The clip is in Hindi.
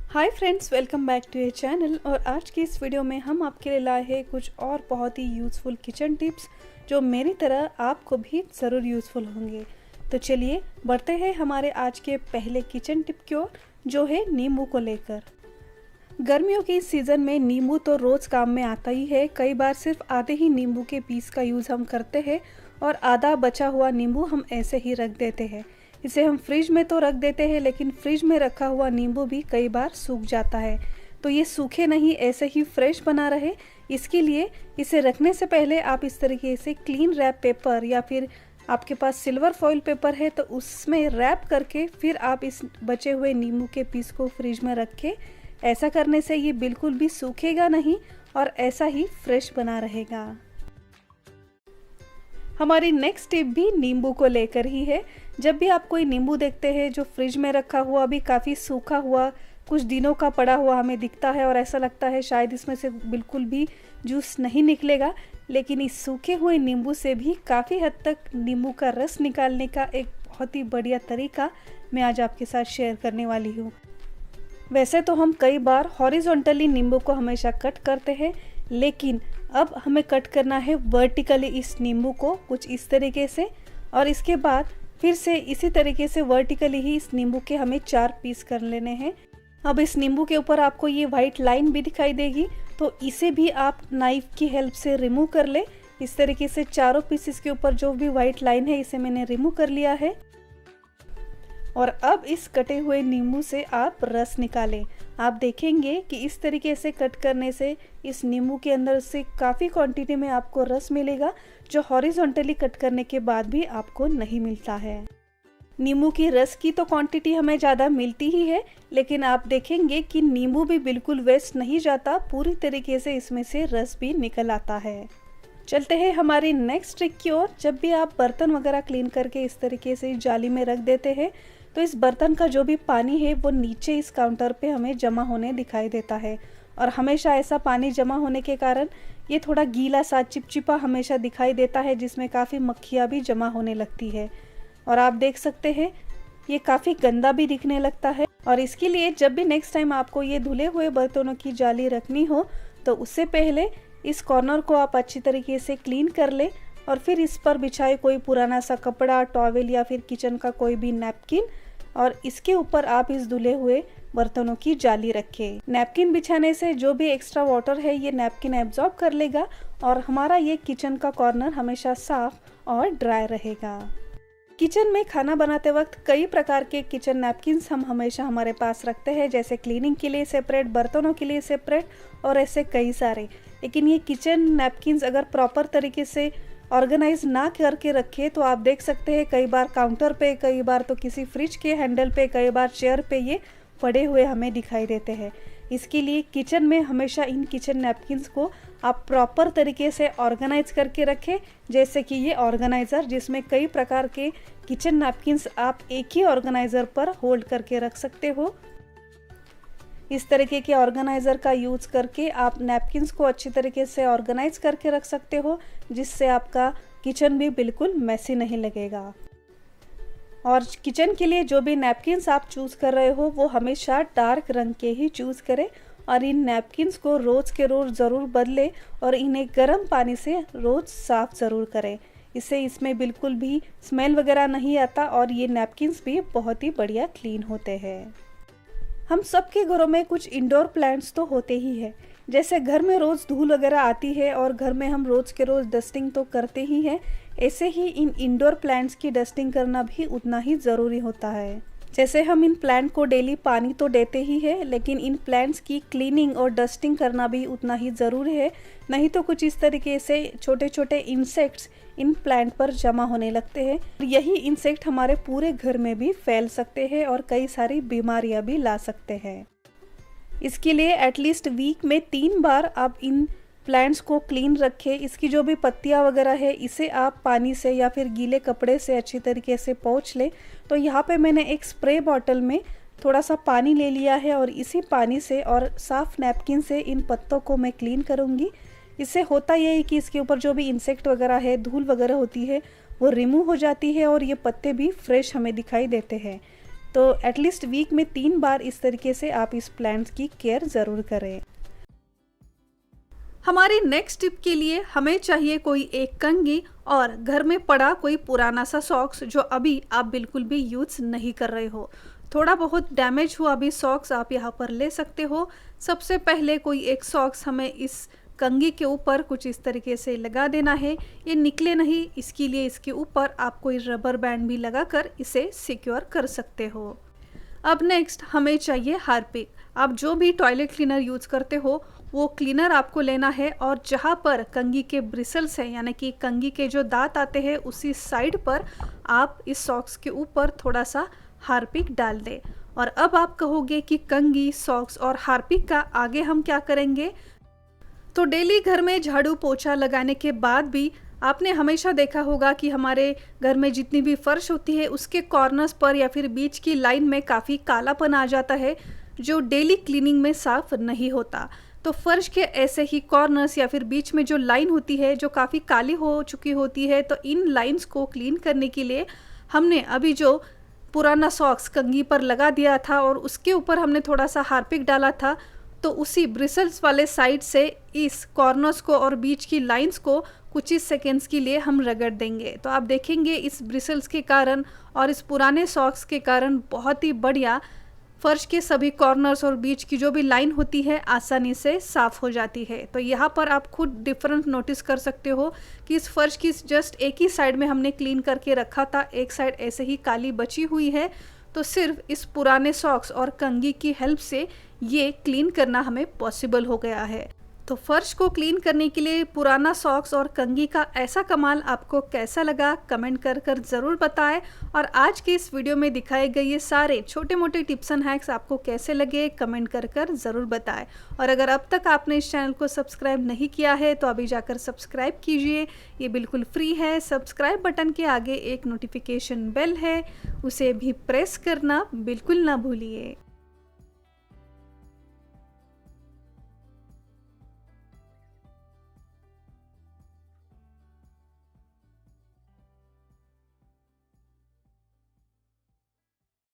Hi friends, welcome back to ये चैनल। और आज की इस वीडियो में हम आपके लिए लाए हैं कुछ और बहुत ही यूज़फुल किचन टिप्स जो मेरी तरह आपको भी ज़रूर यूज़फुल होंगे। तो चलिए बढ़ते हैं हमारे आज के पहले किचन टिप की ओर, जो है नींबू को लेकर। गर्मियों के इस सीज़न में नींबू तो रोज़ काम में आता ही है। कई बार सिर्फ आधे ही नींबू के पीस का यूज़ हम करते हैं और आधा बचा हुआ नींबू हम ऐसे ही रख देते हैं। इसे हम फ्रिज में तो रख देते हैं, लेकिन फ्रिज में रखा हुआ नींबू भी कई बार सूख जाता है। तो ये सूखे नहीं, ऐसे ही फ्रेश बना रहे, इसके लिए इसे रखने से पहले आप इस तरीके से क्लीन रैप पेपर या फिर आपके पास सिल्वर फॉइल पेपर है तो उसमें रैप करके फिर आप इस बचे हुए नींबू के पीस को फ्रिज में रखें। ऐसा करने से ये बिल्कुल भी सूखेगा नहीं और ऐसा ही फ्रेश बना रहेगा। हमारी नेक्स्ट टिप भी नींबू को लेकर ही है। जब भी आप कोई नींबू देखते हैं जो फ्रिज में रखा हुआ भी काफ़ी सूखा हुआ कुछ दिनों का पड़ा हुआ हमें दिखता है और ऐसा लगता है शायद इसमें से बिल्कुल भी जूस नहीं निकलेगा, लेकिन इस सूखे हुए नींबू से भी काफ़ी हद तक नींबू का रस निकालने का एक बहुत ही बढ़िया तरीका मैं आज आपके साथ शेयर करने वाली हूँ। वैसे तो हम कई बार हॉरिजॉन्टली नींबू को हमेशा कट करते हैं, लेकिन अब हमें कट करना है वर्टिकली इस नींबू को कुछ इस तरीके से, और इसके बाद फिर से इसी तरीके से वर्टिकली ही इस नींबू के हमें 4 पीस कर लेने हैं। अब इस नींबू के ऊपर आपको ये वाइट लाइन भी दिखाई देगी, तो इसे भी आप नाइफ की हेल्प से रिमूव कर ले। इस तरीके से चारों पीसेस के ऊपर जो भी वाइट लाइन है इसे मैंने रिमूव कर लिया है। और अब इस कटे हुए नींबू से आप रस निकालें। आप देखेंगे कि इस तरीके से कट करने से इस नींबू के अंदर से काफ़ी क्वांटिटी में आपको रस मिलेगा, जो हॉरिजॉन्टली कट करने के बाद भी आपको नहीं मिलता है। नींबू की रस की तो क्वांटिटी हमें ज़्यादा मिलती ही है, लेकिन आप देखेंगे कि नींबू भी बिल्कुल वेस्ट नहीं जाता, पूरी तरीके से इसमें से रस भी निकल आता है। चलते हैं हमारी नेक्स्ट ट्रिक की ओर। जब भी आप बर्तन वगैरह क्लीन करके इस तरीके से जाली में रख देते हैं तो इस बर्तन का जो भी पानी है वो नीचे इस काउंटर पे हमें जमा होने दिखाई देता है, और हमेशा ऐसा पानी जमा होने के कारण ये थोड़ा गीला सा चिपचिपा हमेशा दिखाई देता है, जिसमें काफ़ी मक्खियाँ भी जमा होने लगती है। और आप देख सकते हैं ये काफ़ी गंदा भी दिखने लगता है। और इसके लिए जब भी नेक्स्ट टाइम आपको ये धुले हुए बर्तनों की जाली रखनी हो तो उससे पहले इस कॉर्नर को आप अच्छी तरीके से क्लीन कर ले और फिर इस पर बिछाए कोई पुराना सा कपड़ा, टॉवेल या फिर किचन का कोई भी नैपकिन, और इसके ऊपर आप इस धुले हुए बर्तनों की जाली रखें। नैपकिन बिछाने से जो भी एक्स्ट्रा वाटर है ये नैपकिन एब्जॉर्ब कर लेगा और हमारा ये किचन का कॉर्नर हमेशा साफ और ड्राई रहेगा। किचन में खाना बनाते वक्त कई प्रकार के किचन नैपकिन्स हम हमेशा हमारे पास रखते हैं, जैसे क्लीनिंग के लिए सेपरेट, बर्तनों के लिए सेपरेट और ऐसे कई सारे। लेकिन ये किचन नैपकिन्स अगर प्रॉपर तरीके से ऑर्गेनाइज ना करके रखे तो आप देख सकते हैं कई बार काउंटर पे, कई बार तो किसी फ्रिज के हैंडल पे, कई बार चेयर पे ये पड़े हुए हमें दिखाई देते हैं। इसके लिए किचन में हमेशा इन किचन नैपकिन्स को आप प्रॉपर तरीके से ऑर्गेनाइज करके रखें, जैसे कि ये ऑर्गेनाइज़र जिसमें कई प्रकार के किचन नैपकिन्स आप एक ही ऑर्गेनाइज़र पर होल्ड करके रख सकते हो। इस तरीके के ऑर्गेनाइज़र का यूज़ करके आप नैपकिन्स को अच्छी तरीके से ऑर्गेनाइज करके रख सकते हो, जिससे आपका किचन भी बिल्कुल मैसी नहीं लगेगा। और किचन के लिए जो भी नैपकिन्स आप चूज़ कर रहे हो वो हमेशा डार्क रंग के ही चूज़ करें, और इन नैपकिन्स को रोज़ के रोज़ ज़रूर बदलें और इन्हें गर्म पानी से रोज़ साफ़ ज़रूर करें। इससे इसमें बिल्कुल भी स्मेल वगैरह नहीं आता और ये नैपकिन्स भी बहुत ही बढ़िया क्लीन होते हैं। हम सबके घरों में कुछ इंडोर प्लांट्स तो होते ही है, जैसे घर में रोज़ धूल वगैरह आती है और घर में हम रोज़ के रोज़ डस्टिंग तो करते ही हैं, ऐसे ही इन इंडोर प्लांट्स की डस्टिंग करना भी उतना ही ज़रूरी होता है। जैसे हम इन प्लांट को डेली पानी तो देते ही है, लेकिन इन प्लांट्स की क्लीनिंग और डस्टिंग करना भी उतना ही ज़रूरी है, नहीं तो कुछ इस तरीके से छोटे छोटे इंसेक्ट्स इन प्लांट पर जमा होने लगते हैं। यही इंसेक्ट हमारे पूरे घर में भी फैल सकते हैं और कई सारी बीमारियां भी ला सकते हैं। इसके लिए एटलीस्ट वीक में 3 बार आप इन प्लांट्स को क्लीन रखें। इसकी जो भी पत्तियां वगैरह है इसे आप पानी से या फिर गीले कपड़े से अच्छी तरीके से पोंछ लें। तो यहाँ पे मैंने एक स्प्रे बॉटल में थोड़ा सा पानी ले लिया है और इसी पानी से और साफ़ नैपकिन से इन पत्तों को मैं क्लीन करूँगी। इससे होता यह है कि इसके ऊपर जो भी इंसेक्ट वगैरह है, धूल वगैरह होती है, वो रिमूव हो जाती है और ये पत्ते भी फ्रेश हमें दिखाई देते हैं। तो एटलीस्ट वीक में 3 बार इस तरीके से आप इस प्लांट्स की केयर ज़रूर करें। हमारी नेक्स्ट टिप के लिए हमें चाहिए कोई एक कंघी और घर में पड़ा कोई पुराना सा सॉक्स जो अभी आप बिल्कुल भी यूज़ नहीं कर रहे हो। थोड़ा बहुत डैमेज हुआ भी सॉक्स आप यहाँ पर ले सकते हो। सबसे पहले कोई एक सॉक्स हमें इस कंघी के ऊपर कुछ इस तरीके से लगा देना है, ये निकले नहीं, इसके लिए इसके ऊपर आप कोई रबर बैंड भी लगाकर इसे सिक्योर कर सकते हो। अब नेक्स्ट हमें चाहिए हार्पिक। आप जो भी टॉयलेट क्लीनर यूज़ करते हो वो क्लीनर आपको लेना है और जहाँ पर कंघी के ब्रिसल्स हैं यानी कि कंघी के जो दांत आते हैं उसी साइड पर आप इस सॉक्स के ऊपर थोड़ा सा हार्पिक डाल दें। और अब आप कहोगे कि कंघी, सॉक्स और हार्पिक का आगे हम क्या करेंगे? तो डेली घर में झाड़ू पोछा लगाने के बाद भी आपने हमेशा देखा होगा कि हमारे घर में जितनी भी फर्श होती है उसके कॉर्नर्स पर या फिर बीच की लाइन में काफ़ी कालापन आ जाता है जो डेली क्लीनिंग में साफ नहीं होता। तो फर्श के ऐसे ही कॉर्नर्स या फिर बीच में जो लाइन होती है जो काफ़ी काली हो चुकी होती है, तो इन लाइंस को क्लीन करने के लिए हमने अभी जो पुराना सॉक्स कंघी पर लगा दिया था और उसके ऊपर हमने थोड़ा सा हार्पिक डाला था, तो उसी ब्रिसल्स वाले साइड से इस कॉर्नर्स को और बीच की लाइंस को कुछ ही सेकेंड्स के लिए हम रगड़ देंगे। तो आप देखेंगे इस ब्रिसल्स के कारण और इस पुराने सॉक्स के कारण बहुत ही बढ़िया फर्श के सभी कॉर्नर्स और बीच की जो भी लाइन होती है आसानी से साफ़ हो जाती है। तो यहाँ पर आप खुद डिफरेंस नोटिस कर सकते हो कि इस फर्श की जस्ट एक ही साइड में हमने क्लीन करके रखा था, एक साइड ऐसे ही काली बची हुई है। तो सिर्फ इस पुराने सॉक्स और कंघी की हेल्प से ये क्लीन करना हमें पॉसिबल हो गया है। तो फर्श को क्लीन करने के लिए पुराना सॉक्स और कंघी का ऐसा कमाल आपको कैसा लगा कमेंट कर ज़रूर बताएं। और आज के इस वीडियो में दिखाए गए ये सारे छोटे मोटे टिप्स एंड हैक्स आपको कैसे लगे कमेंट कर ज़रूर बताएं। और अगर अब तक आपने इस चैनल को सब्सक्राइब नहीं किया है तो अभी जाकर सब्सक्राइब कीजिए, ये बिल्कुल फ्री है। सब्सक्राइब बटन के आगे एक नोटिफिकेशन बेल है, उसे भी प्रेस करना बिल्कुल ना भूलिए।